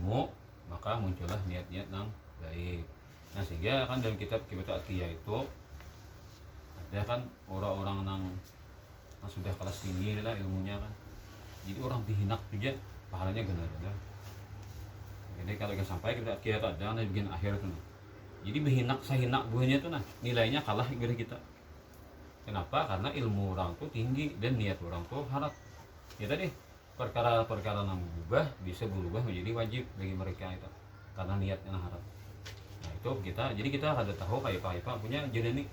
ilmu, maka muncullah niat-niat yang baik. Nah sehingga kan dalam kitab Akiyah itu ada kan orang-orang yang sudah kelas tinggi lah ilmunya kan, jadi orang dihinak juga pahalanya benar-benar. Jadi kalau kita sampai kita Akiyah itu ada di bagian akhir itu, jadi berhinak sahinak buahnya itu nah nilainya kalah dari kita. Kenapa? Karena ilmu orang tuh tinggi dan niat orang tuh harap. Ya tadi perkara-perkara yang berubah bisa berubah menjadi wajib bagi mereka itu karena niatnya harap. Nah itu kita, jadi kita ada tahu kayak apa punya jadi ini,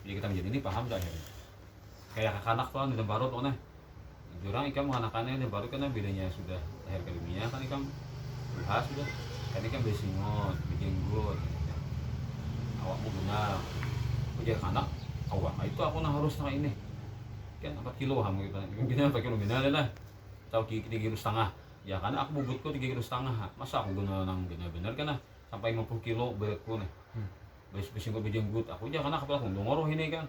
jadi kita menjadi ini paham dah akhirnya. Kayak anak tuh di Barut tuh nah, orang ikam anak-anaknya di Barut karena bedanya sudah lahir ke dunia kan ikam bahas sudah, kan ikam besingot, berjenggot, awakmu benar, ujar anak, awak itu aku nah harus nah ini, kan 4 kilo kamu gitu, mungkin 4 kilo benar lah, atau 3 kilo setengah, ya karena aku bobotku 3 kilo setengah, masa aku guna nang benar-benar kan nah sampai 50 kilo beratku nih, besingot berjenggot, aku aja karena aku ngoroh ini kan.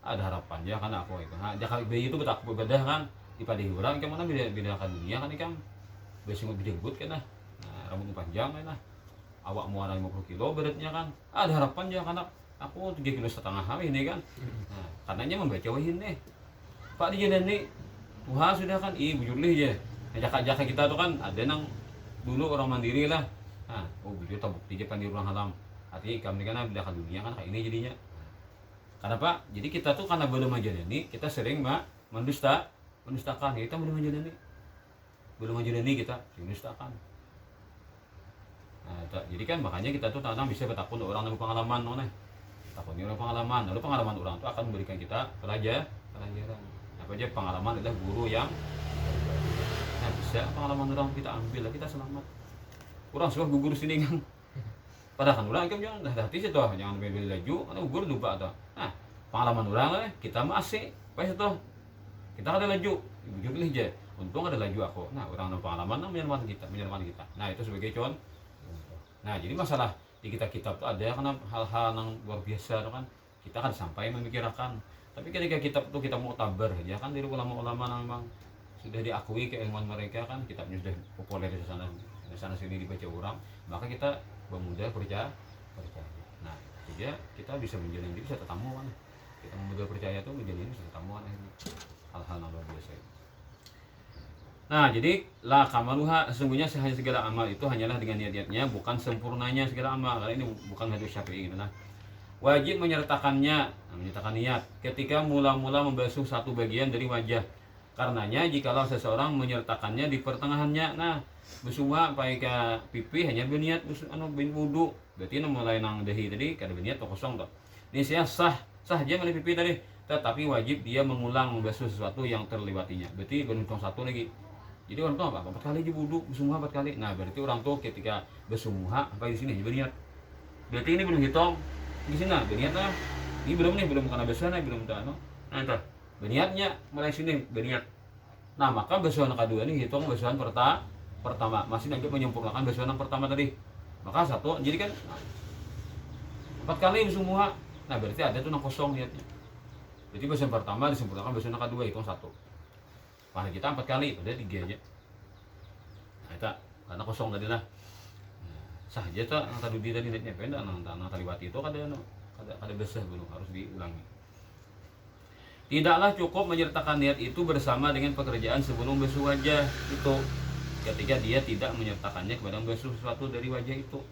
Ada harapan ya karena aku itu nah jakal bayi itu betak berbeda kan di pada orang kan mana beda kan dunia kan ikan biasanya dijemput kan nah rambut panjang kan nah awak muara 50 kilo beratnya kan ada harapan ya karena aku 3 kilo setengah ini kan nah karenanya membaca ini Pak dia nih Tuhan sudah kan bujur lih ya jaka kita tuh kan ada nang dulu orang mandiri lah nah bujur tak bukti aja di ruang halam hati kami kan beda dunia kan kayak ini jadinya. Kenapa? Jadi kita tuh karena belum menjalani, kita sering mendustakan. Kita belum menjalani kita mendustakan. Nah, jadi kan makanya kita tuh kadang bisa bertakun orang yang pengalaman, takutnya orang pengalaman. Lalu pengalaman orang itu akan memberikan kita pelajaran. Apa aja pengalaman adalah guru yang nah bisa pengalaman orang kita ambil, kita selamat. Orang suka gugur sini kan. Padahal kan orang kan jangan hati sih tuh, jangan beli laju, karena gugur lupa tuh. Nah, pengalaman orang kita masih, pas itu kita ada laju, bujur lih aja. Untung ada laju aku. Nah, orang yang pengalaman menyelamatkan kita. Nah, itu sebagai contoh. Nah, jadi masalah di kitab tuh ada karena hal-hal yang luar biasa tuh kan. Kita kan sampai memikirkan. Tapi ketika kitab tuh kita mau tabar ya kan dari ulama-ulama yang memang sudah diakui keilmuan mereka kan, kitabnya sudah populer di sana sini dibaca orang, maka kita bermudah percaya. Nah, jadi kita bisa menjalin diri bisa tetamu kan. Kita memudah percaya tuh menjalin diri bisa tetamu kan hal-hal yang luar biasa. Nah, jadi la kamaluha sesungguhnya hanya segala amal itu hanyalah dengan niat-niatnya, bukan sempurnanya segala amal. Karena ini bukan hadis Syafi'i gitu nah. Wajib menyertakan niat ketika mula-mula membasuh satu bagian dari wajah. Karenanya jikalau seseorang menyertakannya di pertengahannya, nah bersumpah pakai ke pipi hanya berniat wudu, berarti mulai nang dahi tadi kada berniat atau kosong toh. Ini saya sah aja melalui pipi tadi, tetapi wajib dia mengulang membasuh sesuatu yang terlewatinya. Berarti berhitung satu lagi. Jadi orang tua apa? 4 kali aja wudu, bersumpah 4 kali. Nah berarti orang tua ketika bersumpah apa di sini berniat. Berarti ini belum hitung di sini berniat nah. Ini belum karena besar belum tahu. Nah itu berniatnya mulai sini berniat. Nah maka basuhan kedua ini hitung basuhan pertama masih lanjut menyempurnakan basuhan yang pertama tadi. Maka satu jadi kan 4 kali semua. Nah berarti ada tuh yang kosong niatnya. Jadi basuhan pertama disempurnakan basuhan kedua hitung satu. Pada kita 4 kali udah 3 aja. Nah itu karena kosong tadi lah. Sah aja tuh yang tadi niatnya beda nang taliwati itu kada besar belum harus diulangi. Tidaklah cukup menyertakan niat itu bersama dengan pekerjaan sebelum basuh wajah itu ketika dia tidak menyertakannya kepada membasuh sesuatu dari wajah itu.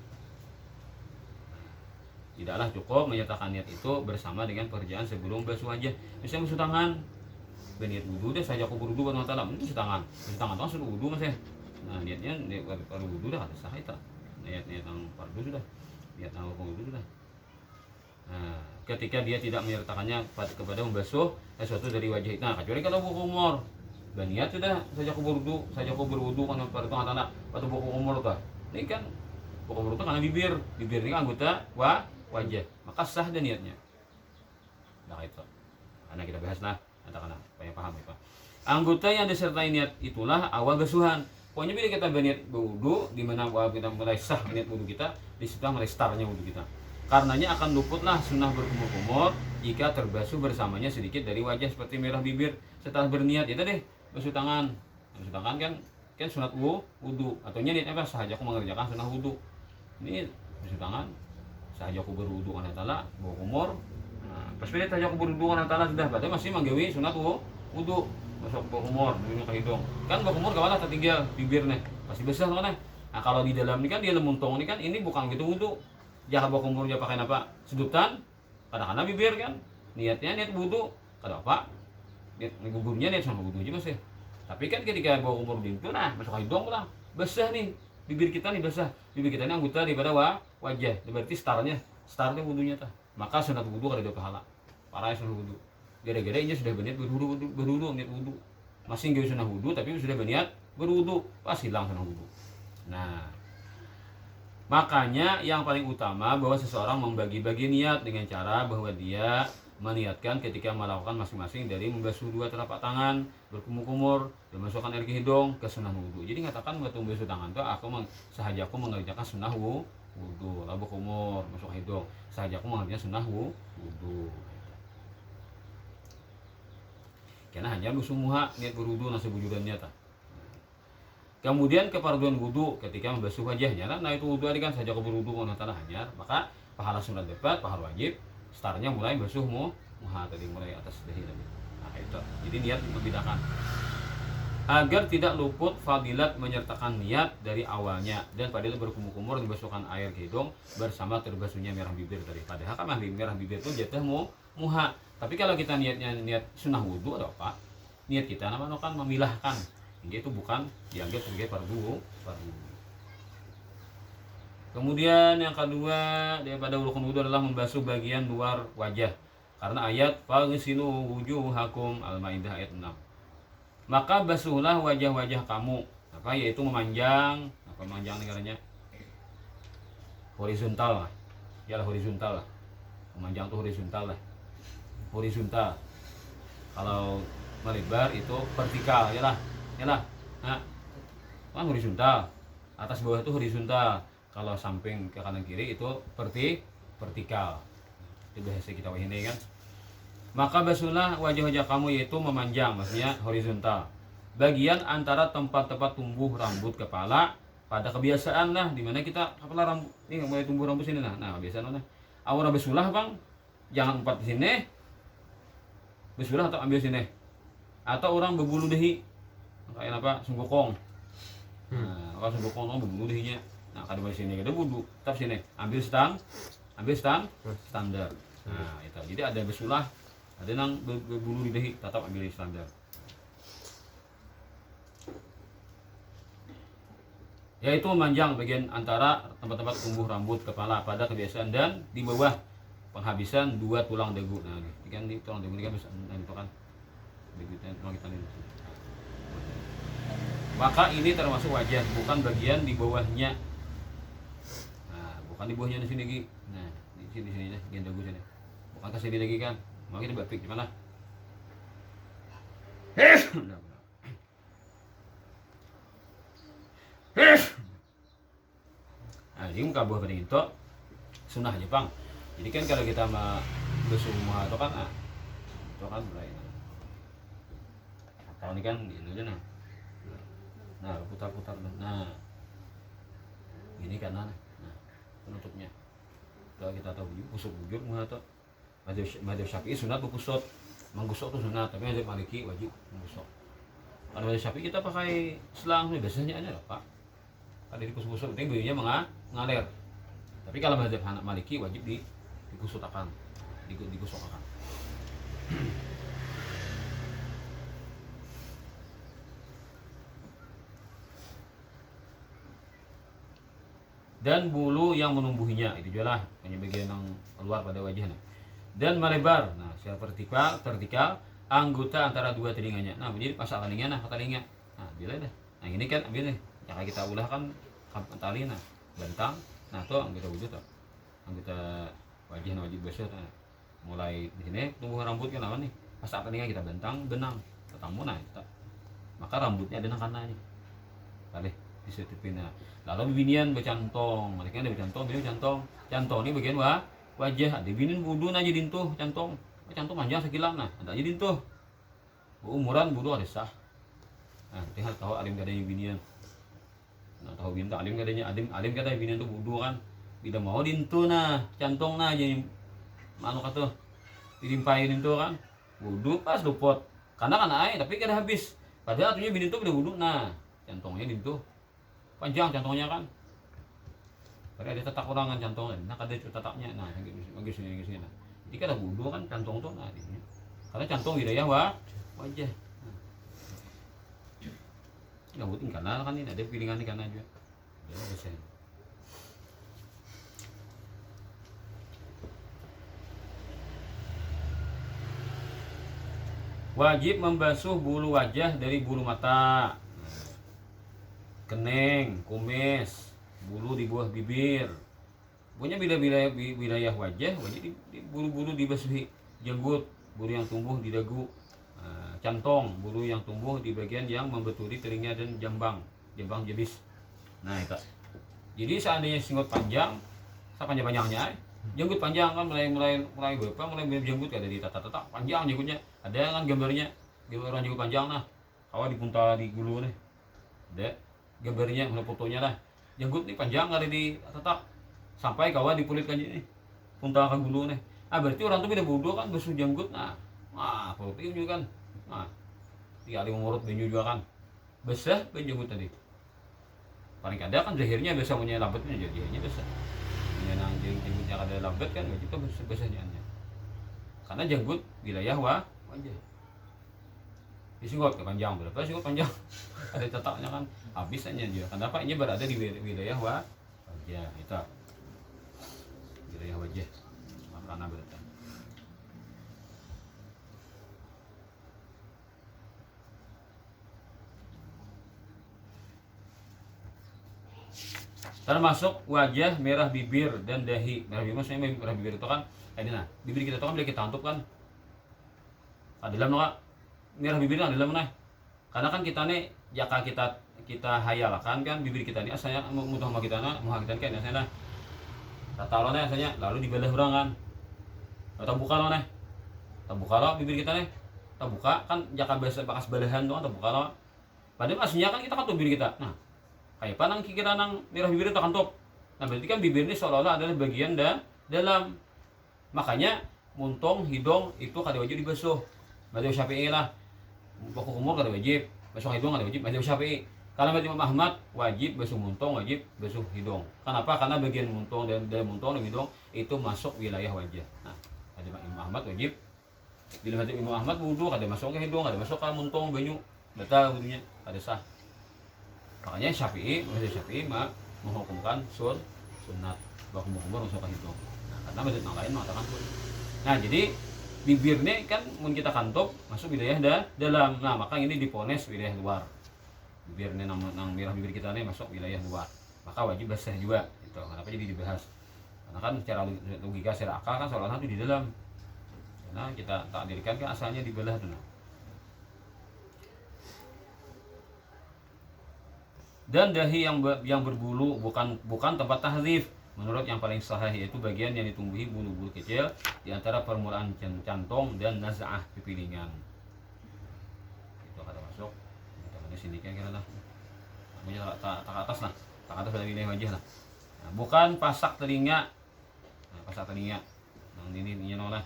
Tidaklah cukup menyertakan niat itu bersama dengan pekerjaan sebelum basuh wajah. Misalnya basuh tangan, berniat wudu deh saja aku berwudu buat mata itu basuh tangan tuh sudah wudu mas ya. Nah niatnya kalau wudu dah ada sah itu. Niat yang fardu sudah, niat yang wudu sudah. Nah, ketika dia tidak menyertakannya kepada membasuh sesuatu dari wajah itu. Nah, kecuali kalau buku umur, berniat sudah saja aku berwudu kan pada tangan atau buku umur tuh. Ini kan buku umur itu karena bibir ini kan anggota wajah, maka sah dan niatnya. Nah itu, karena kita bahas lah, katakanlah supaya paham itu. Anggota yang disertai niat itulah awal basuhan. Pokoknya bila kita berniat berwudu, di mana kita mulai sah niat wudu kita, di situ mulai startnya wudu kita. Karenanya akan luputlah sunnah berkumur-kumur jika terbasuh bersamanya sedikit dari wajah seperti merah bibir setelah berniat. Itu deh basuh tangan kan kan sunat wudu, atau niat apa sahaja aku mengerjakan sunah wudu. Ini basuh tangan sahaja aku berwudu kana tala bawa kumur. Nah, pas pilih sahaja aku berwudu kana tala sudah berarti masih manggawi sunat wudu. Masuk bawa kumur dulu ke hidung. Kan bawa kumur kawalah tertinggal bibirnya pasti besar kan. Nah, kalau di dalam ini kan dia lemuntung ini kan ini bukan gitu wudu. Jangan bawa kumurnya pakai apa? Sedutan. Kadang-kadang bibir kan. Niatnya niat wudu. Kada apa? Niat gugurnya niat sama wudu aja Mas ya. Tapi kan ketika bawa umur itu nah masuk ke hidung lah. Basah nih. Bibir kita nih basah. Bibir kita ini anggota daripada wajah. Berarti startnya wudunya tah. Maka sunat wudu kada ada pahala. Parah sunat wudu. Gara-gara ini sudah berniat berwudu niat wudu. Masih enggak sunah wudu tapi sudah berniat berwudu, pas hilang sunah wudu. Nah, makanya yang paling utama bahwa seseorang membagi-bagi niat dengan cara bahwa dia meniatkan ketika melakukan masing-masing dari membasuh dua telapak tangan, berkumur-kumur, memasukkan air ke hidung ke sunah wudu. Jadi katakan waktu membasuh tangan itu sahaja aku mengerjakan sunah wudu, lalu berkumur, masuk ke hidung, sahaja aku mengerjakan sunah wudu. Karena hanya musumuha niat berwudu nasi bujudannya tak. Kemudian keparduan wudu ketika membasuh wajahnya, nah itu wudu kan saja aku berwudu mau tanah hanyar, maka pahala sunat dapat, pahala wajib, startnya mulai basuh muha tadi mulai atas dahi tadi. Nah itu, jadi niat membedakan agar tidak luput fadilat menyertakan niat dari awalnya dan fadilat berkumur-kumur dibasuhkan air ke hidung bersama terbasuhnya merah bibir tadi. Padahal kan merah bibir itu jatuh muha. Tapi kalau kita niatnya niat sunah wudu atau apa? Niat kita namanya kan memilahkan. Ini itu bukan dianggap sebagai fardu. Kemudian yang kedua daripada rukun wudu adalah membasuh bagian luar wajah. Karena ayat faghsilu wujuhakum Al-Maidah ayat 6. Maka basuhlah wajah-wajah kamu. Apa yaitu memanjang, apa memanjang negaranya? Horizontal lah. Yalah horizontal lah. Memanjang itu horizontal lah. Horizontal. Kalau melebar itu vertikal ya lah. Nah, kan horizontal. Atas bawah itu horizontal. Kalau samping ke kanan kiri itu vertikal. Itu bahasa kita ini kan. Maka basuhlah wajah-wajah kamu yaitu memanjang, maksudnya horizontal. Bagian antara tempat-tempat tumbuh rambut kepala pada kebiasaan lah, dimana kita kepala rambut ini mulai tumbuh rambut sini nah kebiasaan nah. Awal basuhlah bang, jangan empat di sini. Basuhlah atau ambil sini. Atau orang berbulu dehi. Kayak apa sunggokong. Nah, kalau sunggokong orang berbulu dehinya. Nah, kada di sini kada wudu, tetap sini. Ambil standar. Nah, itu. Jadi ada basulah, ada yang berbulu di dehi, tetap ambil standar. Yaitu memanjang bagian antara tempat-tempat tumbuh rambut kepala pada kebiasaan dan di bawah penghabisan dua tulang dagu. Nah, ini kan di tulang dagu ini kan bisa itu kan. Begitu tulang kita ini. Maka ini termasuk wajah, bukan bagian di bawahnya. Nah, bukan di bawahnya di sini lagi. Nah, di sini deh, bagian dagu sini. Bukan ke sini lagi kan. Mau kita bapik gimana? Nah, ini muka buah pada itu sunnah aja bang. Jadi kan kalau kita basuh muka itu kan, itu kan mulai. Kalau ini kan ini aja nah. Nah putar-putar nah ini kanan nah penutupnya kalau kita tahu busuk bujur muha atau madzhab Syafi'i sunat berpusat menggusok tuh sunat tapi madzhab Maliki wajib menggusok. Kalau madzhab Syafi'i kita pakai selang biasanya aja pak ada dikusuk-kusuk penting bulunya mengalir tapi kalau madzhab Maliki wajib digusuk akan digusok akan. Dan bulu yang menumbuhinya itu juga lah hanya bagian yang keluar pada wajahnya dan melebar nah secara vertikal anggota antara dua telinganya nah menjadi pasal telinga nah telinga nah bila dah nah ini kan ambil nih cara kita ulah kan tali nah bentang nah tuh anggota wujud tuh anggota wajah wajib besar nah. Mulai di sini tumbuh rambut kan apa nih pasal telinga kita bentang benang ketemu nah kita maka rambutnya ada kanannya kali disetipin nah. Lalu bibinian bercantong, mereka ada bercantong, cantong ini bagian wajah, ada bibinin budu aja dintuh cantong panjang sekilang nah, ada aja dintuh. Umuran budu ada sah. Nah, tinggal tahu alim kadanya binian. Nah, tahu bintang alim kadanya alim kata binian tuh wudu kan. Bila mau dintu nah, cantong nah jadi manu kata dilimpahin itu kan. Wudu pas luput. Karena kan air tapi kada habis. Padahal artinya bini itu udah wudu nah, cantongnya dintu. Panjang cantongnya kan. Padahal ada tetak urangan cantongnya. Nah, kada itu tetaknya. Nah, gini. Nah. Jadi kada wudu kan cantong tuh nah ini. Karena cantong wilayah wajah. Nggak butuh kanal kan ini ada piringan di kanan juga. Ya, bisa. Wajib membasuh bulu wajah dari bulu mata, kening, kumis, bulu di bawah bibir. Pokoknya wilayah wajah wajib di bulu-bulu dibasuhi. Jenggut, bulu yang tumbuh di dagu. Cantong, bulu yang tumbuh di bagian yang membetuli telinga dan jambang jebis. Nah itu. Jadi seandainya jenggot panjang, sepanjang-panjangnya, jenggut panjang kan mulai jenggut ada di tata-tata panjang jenggutnya. Ada kan gambarnya, gambar orang jenggut panjang nah, kawa di punta di gulu nih. Ada gambarnya, mana fotonya lah. Jenggut nih panjang ada di tata sampai kawa di kulit kan ini, punta ke gulu nih. Ah berarti orang tuh beda bodoh kan basuh jenggut nah. Foto juga kan. Nah, tiga mengurut benju juga kan besar benju tadi paling kada kan zahirnya biasa punya labetnya jadinya besar punya nang jenggutnya kada labet kan wajib tuh besarnya karena jenggut wilayah wajah disinggot kepanjang berapa singgot panjang ada tetaknya kan habisnya dia kenapa ini berada di wilayah wajah itu wilayah wajah makanya berarti. Termasuk wajah, merah bibir dan dahi. Merah bibir maksudnya merah bibir itu kan ini nah, bibir kita itu kan bila kita tutup kan ada dalam no, merah bibir ada dalam nah. Karena kan kita nih jaka kita hayalkan kan bibir kita ini asalnya mudah sama kita nah, mau kita kan asalnya taruh nih asalnya lalu dibelah orang kan. Atau buka lo nih. Tabuka lo bibir kita nih. Tabuka kan jaka bekas belahan tuh kan tabuka lo. Padahal aslinya kan kita kan tuh bibir kita. Nah, kayak panang kira nang merah bibir itu kantop. Nah berarti kan bibir ini seolah-olah adalah bagian dalam. Makanya muntung, hidung itu kada wajib dibasuh. Madzhab Syafi'i lah. Pokok umur kada wajib. Basuh hidung kada wajib. Madzhab Syafi'i. Kalau madzhab Imam Ahmad wajib basuh muntung, wajib basuh hidung. Kenapa? Karena bagian muntung dan muntung dan hidung itu masuk wilayah wajah. Nah, madzhab Imam Ahmad wajib. Bila madzhab Imam Ahmad wudu kada masuk ke hidung, kada masuk ke muntung, banyu. Batal wudunya, kada sah. Makanya Syafi'i menghukumkan sunat bahwa hukum masuk ke hidung. Nah, karena mazhab yang lain mengatakan sunat. Nah, jadi bibir ini kan mun kita kantuk masuk wilayah dalam. Nah, maka ini dipones wilayah luar. Bibir ini nang merah bibir kita ini masuk wilayah luar. Maka wajib basah juga. Itu kenapa jadi dibahas. Karena kan secara logika secara akal kan seolah-olah itu di dalam. Karena kita takdirkan kan asalnya dibelah dulu. Dan dahi yang berbulu bukan tempat tahzif menurut yang paling sahih, yaitu bagian yang ditumbuhi bulu-bulu kecil di antara permulaan cantong dan naz'ah pipilingan. Itu kata masuk di sini kira-kira lah. Namanya tak atas lah, tak atas dari wilayah wajah lah. Nah, bukan pasak telinga. Nah, pasak telinga. Nah, ini lah.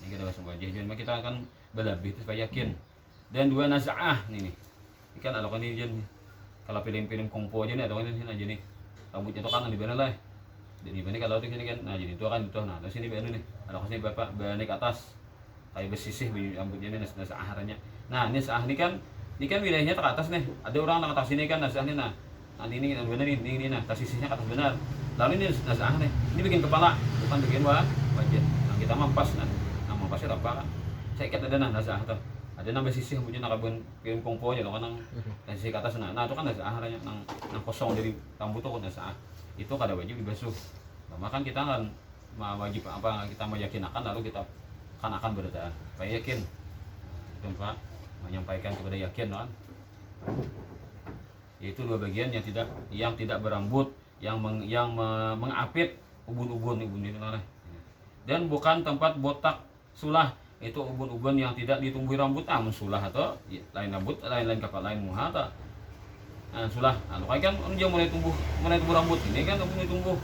Ini kita masuk wajah. Jadi kita akan berlebih itu supaya yakin. Dan dua naz'ah nih. Ini kan alokan ini jen. Kalau film-film kungfu aja nih atau ini aja nih rambutnya itu kan di mana lah jadi ini kalau itu sini kan nah jadi itu kan itu nah terus ini nih ada kesini bapak naik atas kayak bersisih rambutnya ini nasi aharnya. Nah ini sah ini kan wilayahnya ke atas nih, ada orang ke atas sini kan nasi ini nah ini benar ini nah tas sisihnya ke atas benar, lalu ini nasi nih ini bikin kepala bukan bikin wajah. Nah kita mampas nah mampasnya apa kan saya ikat ada nasi tuh ada nambah sisih punya nakabun film kungfu aja loh kan nang sisi ke atas nah itu kan nasa aharnya nang kosong dari rambut tuh nasa itu kada wajib dibasuh. Nah, kan kita kan wajib apa kita meyakinakan lalu kita kan akan berdaan supaya yakin itu Pak menyampaikan kepada yakin kan yaitu dua bagian yang tidak berambut yang mengapit ubun itu nah. Dan bukan tempat botak sulah itu ubun-ubun yang tidak ditumbuhi rambut sulah atau lain rambut lain kapal lain muha atau sulah kayak kan dia mulai tumbuh rambut ini kan mulai tumbuh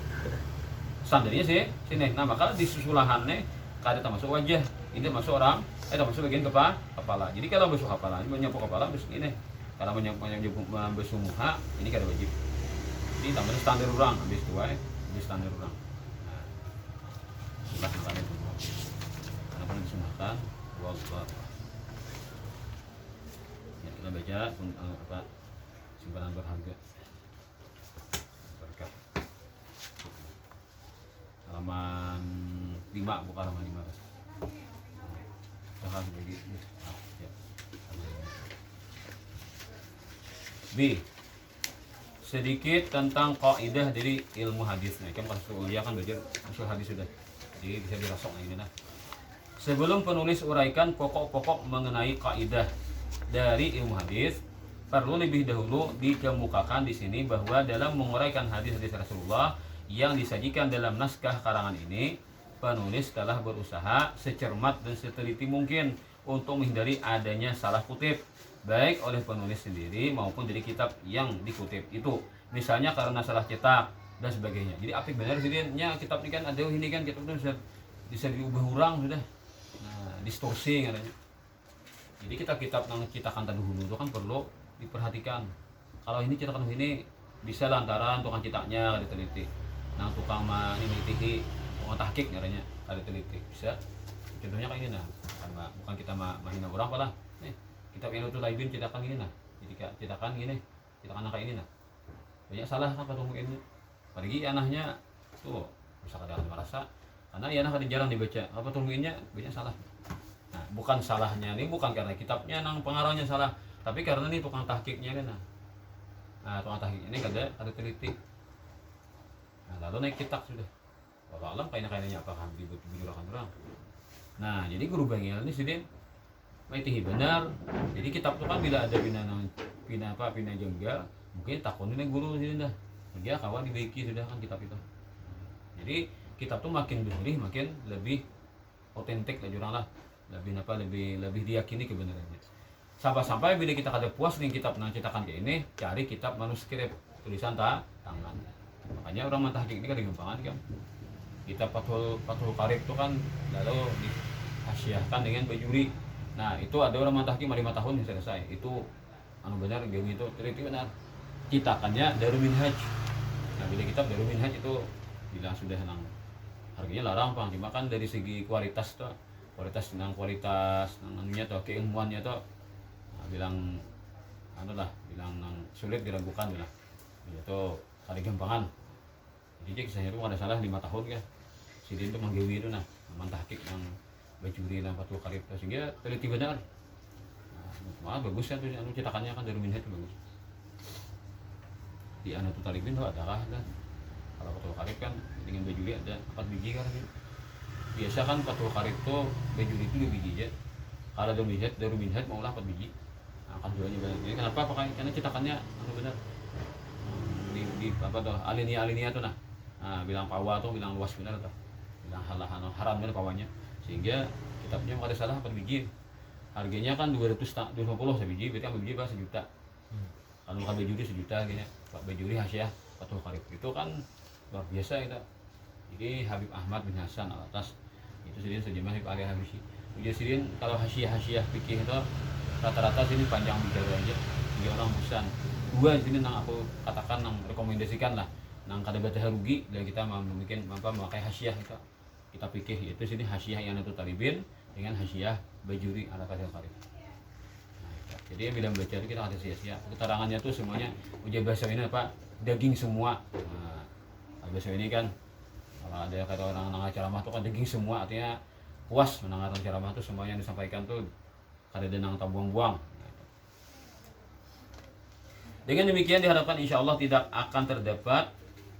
standarnya sih sini. Nah maka di susulahannya kada termasuk wajah, ini termasuk orang termasuk bagian kepala. Jadi kalau besuk kepala ini menyapu kepala besuk ini, kalau menyapu besuk muha ini kada wajib. Ini tambahnya standar orang habis tua habis standar orang. Nah sulah kalian semua karena pernah disunahkan wallah. Ya kita baca apa simpanan berharga berkah halaman 5 bukan halaman 5 ya. B. Sedikit tentang kaidah dari ilmu hadis. Nah, kan kasus kuliah kan belajar usul hadis sudah. Jadi bisa dirasuk ini nah. Sebelum penulis uraikan pokok-pokok mengenai kaidah dari ilmu hadis, perlu lebih dahulu dikemukakan di sini bahwa dalam menguraikan hadis-hadis Rasulullah yang disajikan dalam naskah karangan ini, penulis telah berusaha secermat dan seteliti mungkin untuk menghindari adanya salah kutip, baik oleh penulis sendiri maupun dari kitab yang dikutip itu. Misalnya karena salah cetak dan sebagainya. Jadi apa benar sebenarnya kitab ini kan ada ini kan kitab itu bisa diubah ulang sudah. Nah, distorsi katanya. Jadi kitab-kitab yang cetakan terdahulu itu kan perlu diperhatikan. Kalau ini cetakan ini bisa lantaran tukang cetaknya ada teliti. Nah, tukang meneliti, tukang tahqiq katanya ada teliti. Bisa. Contohnya kayak ini nah. Bukan kita menghina orang apalah. Nih, kitab yang itu Laibin cetakan ini nah. Jadi cetakan gini, cetakan kayak ini nah. Banyak salah kan patung ini. Padahal anaknya tuh bisa kadang merasa karena ya anak jarang dibaca. Apa tungguinnya banyak salah. Nah, bukan salahnya ini bukan karena kitabnya nang pengarangnya salah, tapi karena ini tukang tahqiqnya kan. Nah, tukang tahqiq ini ada teliti. Nah, lalu naik kitab sudah. Wallah alam kayaknya apakah dibujurkan orang. Nah, jadi guru bangil ini sudah maitihi benar. Jadi kitab itu kan bila ada pina jenggal, mungkin takunin guru sini dah. Dia kawan dibaiki sudah kan kitab itu. Jadi kitab itu makin bersih, makin lebih otentik lah jurang lah. Lebih diyakini kebenarannya. Sampai bila kita kada puas dengan kitab nang cetakan kayak ini, cari kitab manuskrip tulisan tangan. Makanya orang mentahqiq ini kan digampangan kan. Kitab Fathul Qarib itu kan lalu dihasiahkan dengan bajuri. Nah, itu ada orang mentahqiq 5 tahun selesai. Itu benar game itu teliti benar. Cetakannya Darul Minhaj. Nah, bila kitab Darul Minhaj itu bilang sudah nang harganya larang Bang, cuma kan dari segi kualitas anunya tuh keilmuannya tuh bilang bilang sulit diragukan bilang itu kali gampangan. Jadi kisahnya itu ada salah 5 tahun kan sidin itu manggewi itu nah mentahqiq yang bajuri dan Fathul Qarib sehingga teliti benar. Nah, bagus kan tuh cetakannya kan dari Minhaj itu bagus. Di Anatul Talibin tuh ada kan kalau Fathul Qarib kan dengan bajuri ada 4 biji kan biasa kan Fathul Qarib tuh bajuri itu 2 biji aja. Kalau Darul Minhaj maulah 4 biji. Nah, kan jualnya banyak. Jadi kenapa? Karena cetakannya benar. Di apa tuh alinea tuh nah. Nah, bilang pawa tuh bilang luas benar tuh. Bilang haram benar pawanya. Sehingga kitabnya ada salah 4 biji. Harganya kan 250 sebiji, berarti kan biji berapa 1 juta. Kalau bukan bajuri 1 juta kayaknya. Pak bajuri Hasiah Fathul Qarib. Itu kan luar biasa kita. Jadi Habib Ahmad bin Hasan Al-Atas itu sendiri sejumlah Habib Ali Habisyi. Jadi sendiri kalau hasiah fikih itu rata-rata sini panjang bicara aja. Jadi orang bosan. 2 sini nang aku katakan nang rekomendasikan lah. Nang kada baca rugi dan kita memakai hasiah kita fikih yaitu sini hasiah yang Anatul Talibin dengan hasiah bajuri Al-Fathul Qarib. Nah, jadi bila membaca itu kita ada sia-sia. Keterangannya tuh semuanya ujar bahasa ini apa? Daging semua. Nah, bahasa ini kan kalau ada kata orang nang ceramah tuh kan daging semua artinya puas mendengar ceramah tuh semuanya yang disampaikan tuh kada ada nang buang-buang. Dengan demikian diharapkan insya Allah tidak akan terdapat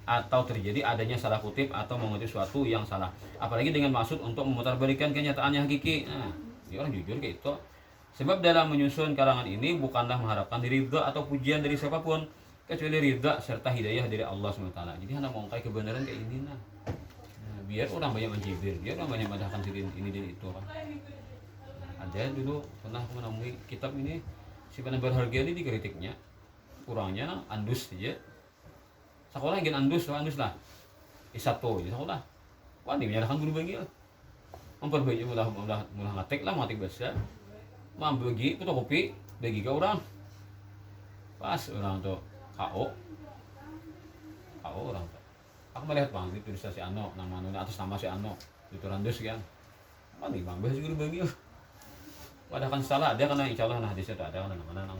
atau terjadi adanya salah kutip atau mengutip suatu yang salah. Apalagi dengan maksud untuk memutarbalikan kenyataan yang hakiki. Nah, dia orang jujur kayak itu. Sebab dalam menyusun karangan ini bukanlah mengharapkan ridha atau pujian dari siapapun kecuali ridha serta hidayah dari Allah SWT. Jadi hanya mengungkap kebenaran kayak ini nah biar orang banyak mencibir, biar orang banyak madahkan ini dan itu kan. ada dulu pernah aku menemui kitab ini si Penebar Harga ini dikritiknya kurangnya andus aja sekolah ingin andus lah S1 ya sekolah wah ini menyalahkan guru bagi memperbaiki mulah ngatik lah ngatik bahasa mau bagi fotokopi bagi ke orang pas orang tuh KO orang tuh aku melihat bang itu tulisan si Ano nama atas nama si Ano itu randus kan apa nih bang bahasa guru bagi padahal kan salah ada karena insya Allah nah hadisnya tak ada mana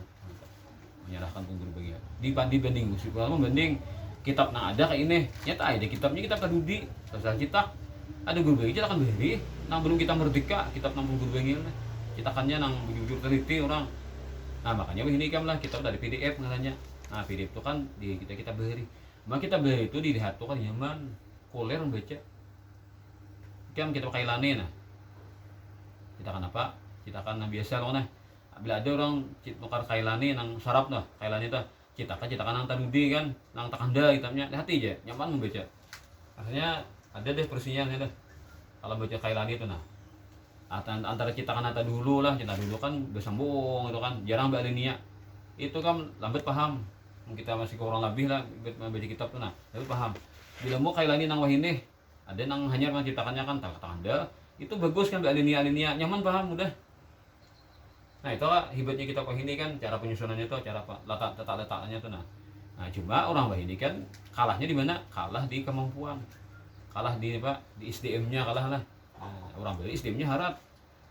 menyalahkan guru bagi dibanding musuh kalau membanding kitab nah ada kayak ini nyata aja kitabnya kita kadudi salah kita ada guru bagi kita akan beri nang belum kita merdeka kitab nang guru bagi kita kannya nang bujur teliti orang nah makanya ini kan lah kitab dari PDF ngaranya nah PDF itu kan di kita beri maka kita beri itu dilihat tuh kan nyaman kuler baca kan kita pakai lane nah kita kan apa kita kan biasa loh nah bila ada orang tukar kailani nang sarap nah kailani tuh citakan nang tadudi kan nang takanda hitamnya hati aja nyaman membaca akhirnya ada deh persinya deh kalau baca kailani itu nah antara citakan nata dulu lah cita dulu kan bersambung itu kan jarang balinia itu kan lambat paham kita masih kurang lebih lah baca kitab tuh nah lambat paham bila mau kailani nang wahine ada nang hanya kan citakannya kan takanda itu bagus kan balinia nyaman paham udah. Nah itu lah hebatnya kita ini kan cara penyusunannya itu cara letaknya tuh nah cuma orang ini kan kalahnya di mana kalah di kemampuan kalah di apa di SDM-nya kalah lah nah, orang beli SDM-nya harap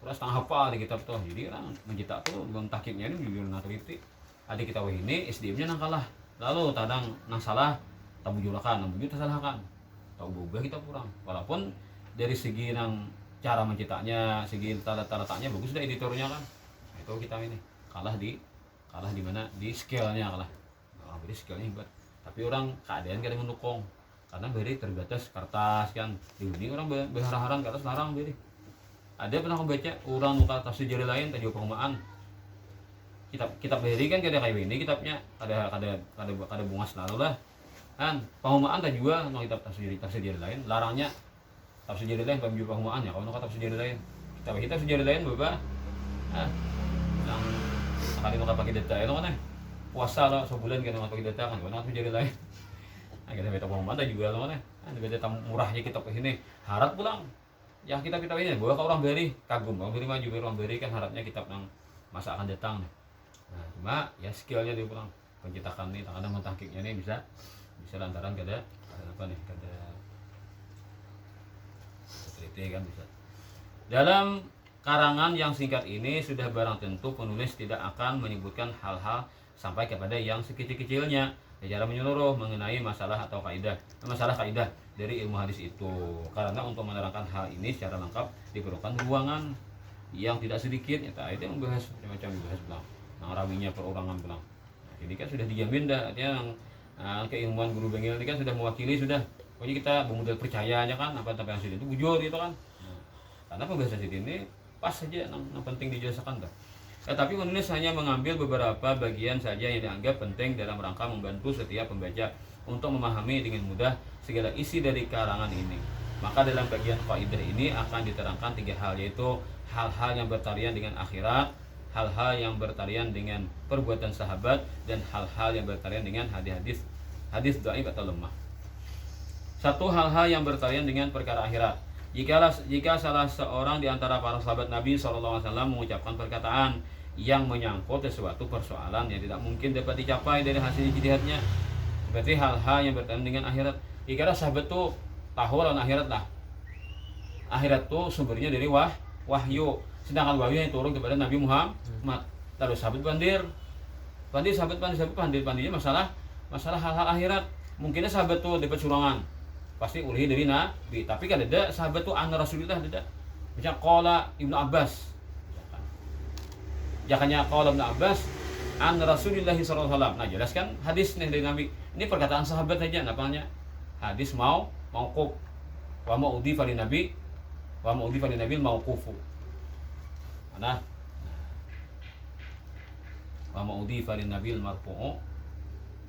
kurang setengah hafal di kitab tuh jadi orang mencetak tuh belum takiknya ini jujur teliti ada kita ini SDM-nya nang kalah lalu kadang nang salah tabu julakan nang begitu salahkan tahu boga kita kurang walaupun dari segi nang cara mencetaknya segi letaknya bagus sudah editornya kan itu kita ini kalah di mana di scale-nya kalah orang beri scale-nya hebat tapi orang keadaan kadang mendukung karena beri terbatas kertas kan di sini orang berharang kertas larang beri ada pernah aku baca orang muka tafsir jari lain tadi pengumaan kitab beri kan kayak ini kitabnya ada bunga selalu lah kan pengumaan tadi juga no kitab tafsir jari lain larangnya tafsir jari lain pemju pengumaan ya kalau no tafsir jari lain kita sejarah lain bapak yang kali nggak pakai data itu kan puasa lah sebulan kita nggak pakai data kan kalau nggak jadi lain nah kita beta pengumuman juga loh kan beta murahnya kita ke sini harap pulang ya kita ini bawa ke orang beri kagum orang beri maju orang beri kan harapnya kitab yang masa akan datang nah cuma ya skillnya dia pulang pencetakan nih kadang mentahkiknya nih bisa lantaran kada apa nih kada teliti kan bisa dalam karangan yang singkat ini sudah barang tentu penulis tidak akan menyebutkan hal-hal sampai kepada yang sekecil-kecilnya secara menyeluruh mengenai masalah kaidah dari ilmu hadis itu karena untuk menerangkan hal ini secara lengkap diperlukan ruangan yang tidak sedikit ya itu membahas macam-macam dibahas bilang rawinya perorangan bilang nah, jadi kan sudah dijamin dah yang keilmuan guru bengil ini kan sudah mewakili sudah pokoknya kita bermodal percaya aja kan apa yang sudah itu bujur gitu kan karena pembahasan ini pas saja yang penting dijelaskan dah. Tapi penulis hanya mengambil beberapa bagian saja yang dianggap penting dalam rangka membantu setiap pembaca untuk memahami dengan mudah segala isi dari karangan ini. Maka dalam bagian kaidah ini akan diterangkan 3 hal yaitu hal-hal yang bertalian dengan akhirat, hal-hal yang bertalian dengan perbuatan sahabat dan hal-hal yang bertalian dengan hadis dhaif atau lemah. Satu hal-hal yang bertalian dengan perkara akhirat. Jika salah seorang di antara para sahabat Nabi SAW mengucapkan perkataan yang menyangkut sesuatu persoalan yang tidak mungkin dapat dicapai dari hasil ijtihadnya, seperti hal-hal yang berkaitan dengan akhirat. Jika sahabat tuh tahu lawan akhirat lah. Akhirat tuh sumbernya dari wahyu, sedangkan wahyu yang turun kepada Nabi Muhammad. Lalu sahabat bandirnya masalah hal-hal akhirat. Mungkinnya sahabat tuh dapat surangan. Pasti ulih dari Nabi, tapi kan ada sahabat tuh anna Rasulullah ada. Macam qala Ibnu Abbas. Jangannya qala Ibnu Abbas an Rasulullah sallallahu alaihi wasallam. Nah, jelaskan hadis nih dari Nabi. Ini perkataan sahabat aja namanya. Hadis mauquf. Wa ma'udhi fali Nabi mauqufu. Mana? Wa ma'udhi fali Nabi marfu'u.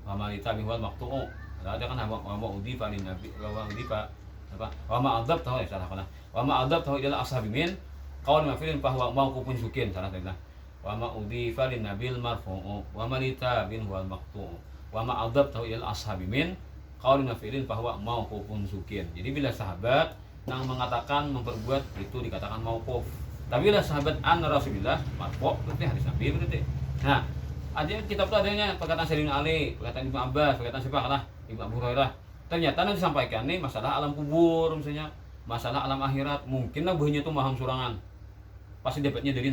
Wa ma litabi wal maqtu'u. Ada kan wa ma'udhi fali Nabi wa ma'udhi fa apa? Wa ma'adab tahu ya salah kana. Wa ma'adab tahu ila ashabi min qaulun maf'ilin fahuwa mauqufun sukin salah tadi. Wa ma udhifa lin nabil marfu'u wa ma litabin huwal maqtu'u wa ma adabtahu ilal ashabi min qaulun maf'ilin fahuwa mauqufun sukin. Jadi bila sahabat yang mengatakan memperbuat itu dikatakan mauquf. Tapi bila sahabat an Rasulillah marfu' berarti hadis Nabi berarti. Nah, ada kitab itu adanya perkataan Sayyidina Ali, perkataan Ibnu Abbas, perkataan siapa kalah Ibnu Abu Hurairah. Ternyata nanti disampaikan nih masalah alam kubur misalnya, masalah alam akhirat, mungkinlah buahnya itu maham surangan. Pasti dapatnya dari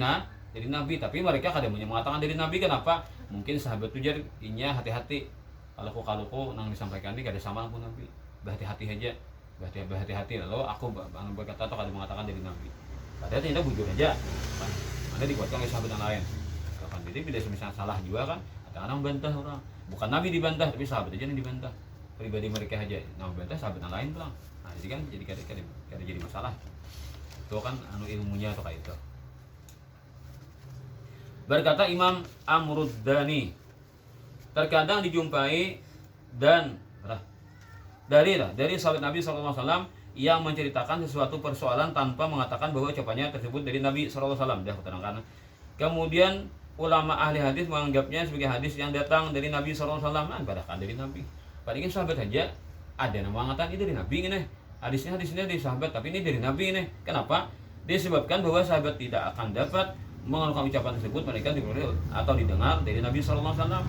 Nabi, tapi mereka kadang mengatakan dari Nabi. Kenapa? Mungkin sahabat itu jadi inya hati-hati. Kalau nang disampaikan ini gak ada sama pun Nabi. Berhati-hati aja, berhati-hati. Lalu aku berkata atau kadang mengatakan dari Nabi. Padahal tidak bujur aja. Ada dikuatkan oleh sahabat yang lain. Jadi bila misalnya salah juga kan, kadang-kadang membantah orang. Bukan Nabi dibantah, tapi sahabat aja yang dibantah. Pribadi mereka aja, nah membantah sahabat yang lain pulang. Nah jadi kan kada jadi masalah. Itu kan ilmunya atau kayak itu. Berkata Imam Amruddani, terkadang dijumpai dan dari sahabat Nabi SAW yang menceritakan sesuatu persoalan tanpa mengatakan bahwa ucapannya tersebut dari Nabi SAW. Dah terangkan. Kemudian ulama ahli hadis menganggapnya sebagai hadis yang datang dari Nabi SAW, padahal dari Nabi. Padahal sahabat saja ada yang mengatakan ini dari Nabi ini. Hadisnya dari sahabat, tapi ini dari Nabi ini. Kenapa? Disebabkan bahwa sahabat tidak akan dapat mengeluarkan ucapan tersebut mereka diperoleh atau didengar dari Nabi SAW. Nah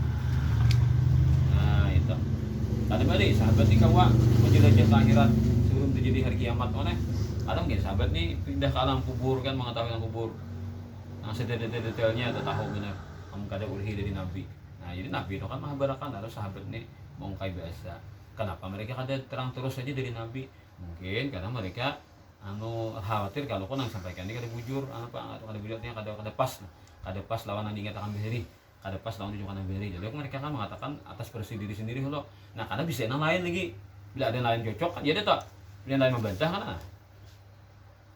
itu. Tadi balik sahabat dikawa menjelajah akhirat sebelum terjadi hari kiamat mana? Ada mungkin sahabat nih pindah ke alam kubur kan, mengetahui alam kubur. Nah sedetail-detailnya atau tahu benar kamu kada ulhi dari Nabi. Nah jadi Nabi itu kan mahabarakan, lalu sahabat nih mau kayak biasa. Kenapa mereka kada terang terus saja dari Nabi? Mungkin karena mereka khawatir kalau kau nang sampaikan ini kada bujur apa atau kada bujurnya kada pas lawan yang dinyatakan beri, kada pas lawan dinyatakan beri. Jadi mereka kan mengatakan atas versi diri sendiri loh. Nah karena bisa yang lain lagi, bila ada yang lain cocok kan jadi tak, bila yang lain membantah kan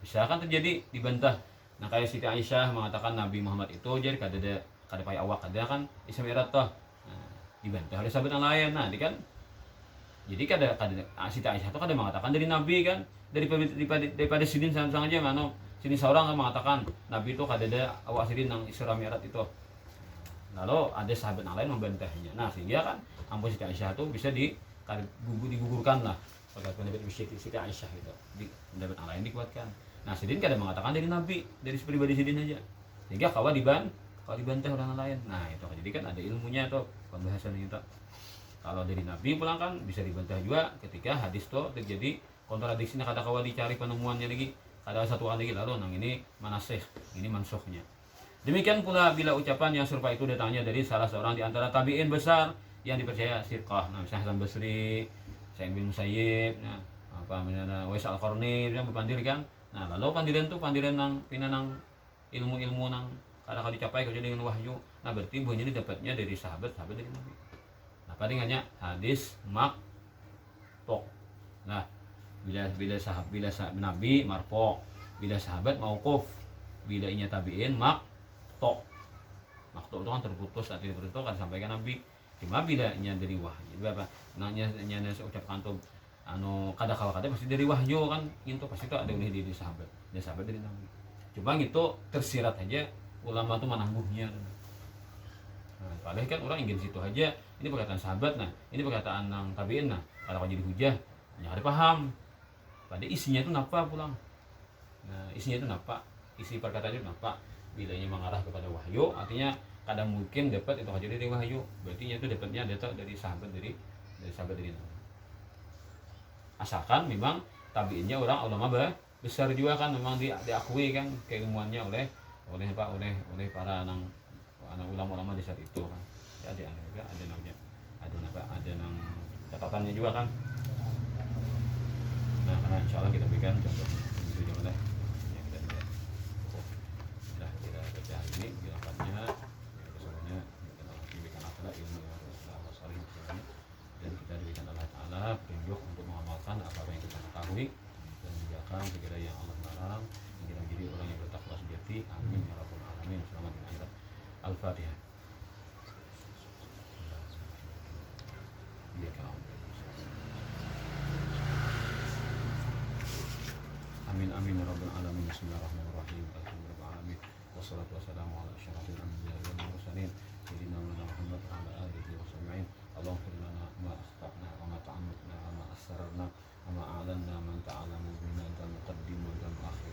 bisa kan terjadi dibantah. Nah kayak Siti Aisyah mengatakan Nabi Muhammad itu jadi kada payah awak, kada kan Isra Mi'raj toh. Nah, dibantah oleh sahabat yang lain. Nah kan jadi kada Siti Aisyah itu kada mengatakan dari Nabi kan, daripada sidin sang aja mano sini seorang kan mengatakan Nabi itu kada ada awak sidin nang Isra Mi'raj itu. Lalu ada sahabat yang lain membantahnya. Nah sehingga kan ampun Siti Aisyah itu bisa digugurkan lah pada pendapat Siti Aisyah itu, di pendapat yang lain dikuatkan. Nah sidin kada mengatakan dari Nabi, dari pribadi sidin aja, sehingga kalau dibantah orang lain. Nah itu jadi kan ada ilmunya tuh pembahasan itu. Kalau dari Nabi pulang kan bisa dibantah juga ketika hadis itu terjadi kontradisinya, kada kawa dicari penemuannya lagi, kada satuan lagi lalu nang ini manasih, ini mansukhnya. Demikian pula bila ucapan yang serupa itu datangnya dari salah seorang di antara tabi'in besar yang dipercaya siqah, nah misalnya Hasan Basri, Sa'id bin Musayyib, nah apa misalnya Wais Al-Qarni yang berpandir kan. Nah lalu pandiran nang pinanang ilmu-ilmu nang kada dicapai kerja dengan wahyu. Nah berarti buahnya didapatnya dari sahabat dari Nabi. Nah palingannya hadis marfu'. Nah bila sahabat Nabi marfu', bila sahabat mauquf, bila inya tabi'in maqtu'. Maqtu' itu kan terputus, artinya terputus kan sampaikan Nabi. Cuma bila inya dari wahyu, berapa? Nanya ucapkan tuh kada pasti dari wahyu kan, itu pasti itu ada oleh dari sahabat dari Nabi. Cuma itu tersirat aja ulama tuh menangguhnya. Nah, padahal kan orang ingin situ aja, ini perkataan sahabat, nah ini perkataan nang tabi'in, nah kalau jadi hujah nyari paham pada isinya itu napa pulang. Nah isinya itu napa, isi perkataan itu napa, bila ini mengarah kepada wahyu artinya kadang mungkin dapat itu aja dari wahyu, berarti itu dapatnya data dari sahabat dari Nabi. Asalkan memang tabiinnya orang ulama besar juga kan, memang diakui kan keilmuannya oleh para ulama-ulama di saat itu kan. Ya, ada nang catatannya juga kan. Nah karena insya Allah kita berikan contoh itu juga lah ya, kita lihat. Sudah kita baca hari ini bilangkannya semuanya kita diberikan akhlak ilmu yang salih dan kita diberikan Allah Ta'ala petunjuk untuk mengamalkan apa yang kita ketahui dan meninggalkan segala yang Allah larang, dan kita menjadi orang yang bertakwa sejati. Amin ya rabbal alamin. Selamat di akhirat. Al-Fatihah. Amin amin ya rabbal alamin. Bismillahirrahmanirrahim. wassalatu wassalamu ala asyrafil anbiya'i wal mursalin sayyidina Muhammad wa ala alihi wa sahbihi. Allahumma lana ma akhtana wa ma ta'ammudna wa ma asrarna wa ma a'lanna man ta'lamu bina dan muqaddim dan muakhir